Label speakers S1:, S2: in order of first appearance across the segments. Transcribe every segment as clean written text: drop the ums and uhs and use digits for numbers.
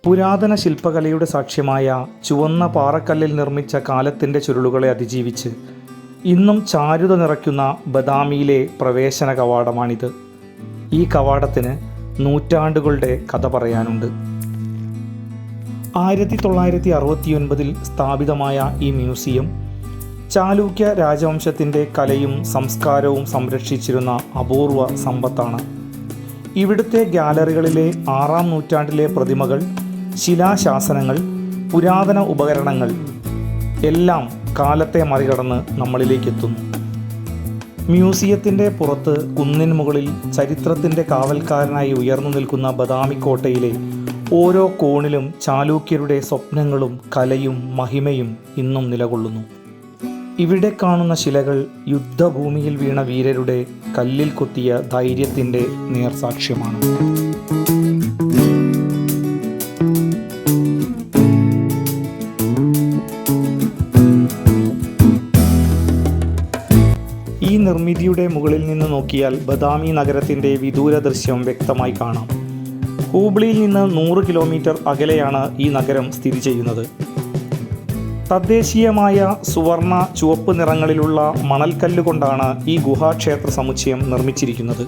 S1: പുരാതന ശില്പകലയുടെ സാക്ഷ്യമായ ചുവന്ന പാറക്കല്ലിൽ നിർമ്മിച്ച കാലത്തിൻ്റെ ചുരുളുകളെ അതിജീവിച്ച് ഇന്നും ചാരുത നിറയ്ക്കുന്ന ബദാമിയിലെ പ്രവേശന കവാടമാണിത്. ഈ കവാടത്തിന് നൂറ്റാണ്ടുകളുടെ കഥ പറയാനുണ്ട്. 1969 സ്ഥാപിതമായ ഈ മ്യൂസിയം ചാലൂക്യ രാജവംശത്തിൻ്റെ കലയും സംസ്കാരവും സംരക്ഷിച്ചിരുന്ന അപൂർവ സമ്പത്താണ്. ഇവിടുത്തെ ഗ്യാലറികളിലെ 6-ാം നൂറ്റാണ്ടിലെ പ്രതിമകൾ, ശിലാശാസനങ്ങൾ, പുരാതന ഉപകരണങ്ങൾ എല്ലാം കാലത്തെ മറികടന്ന് നമ്മളിലേക്കെത്തുന്നു. മ്യൂസിയത്തിൻ്റെ പുറത്ത് കുന്നിൻ മുകളിൽ ചരിത്രത്തിൻ്റെ കാവൽക്കാരനായി ഉയർന്നു നിൽക്കുന്ന ബദാമി കോട്ടയിലെ ഓരോ കോണിലും ചാലൂക്യരുടെ സ്വപ്നങ്ങളും കലയും മഹിമയും ഇന്നും നിലകൊള്ളുന്നു. ഇവിടെ കാണുന്ന ശിലകൾ യുദ്ധഭൂമിയിൽ വീണ വീരരുടെ കല്ലിൽ കൊത്തിയ ധൈര്യത്തിൻ്റെ നേർസാക്ഷ്യമാണ്. ഈ നിർമ്മിതിയുടെ മുകളിൽ നിന്ന് നോക്കിയാൽ ബദാമി നഗരത്തിൻ്റെ വിദൂര ദൃശ്യം വ്യക്തമായി കാണാം. ഹൂബ്ലിയിൽ നിന്ന് 100 കിലോമീറ്റർ അകലെയാണ് ഈ നഗരം സ്ഥിതി ചെയ്യുന്നത്. തദ്ദേശീയമായ സുവർണ ചുവപ്പ് നിറങ്ങളിലുള്ള മണൽക്കല്ല് കൊണ്ടാണ് ഈ ഗുഹാക്ഷേത്ര സമുച്ചയം നിർമ്മിച്ചിരിക്കുന്നത്.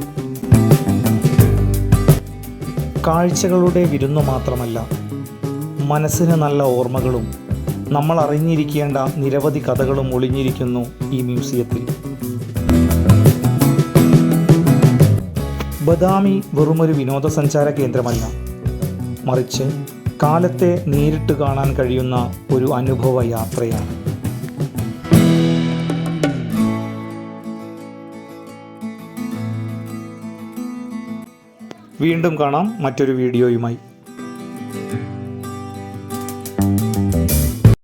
S1: കാഴ്ചകളുടെ വിരുന്നു മാത്രമല്ല, മനസ്സിന് നല്ല ഓർമ്മകളും നമ്മൾ അറിഞ്ഞിരിക്കേണ്ട നിരവധി കഥകളും ഒളിഞ്ഞിരിക്കുന്നു ഈ മ്യൂസിയത്തിൽ. ബദാമി വെറുമൊരു വിനോദസഞ്ചാര കേന്ദ്രമല്ല, മറിച്ച് കാലത്തെ നേരിട്ട് കാണാൻ കഴിയുന്ന ഒരു അനുഭവ യാത്രയാണ്. വീണ്ടും കാണാം മറ്റൊരു വീഡിയോയുമായി.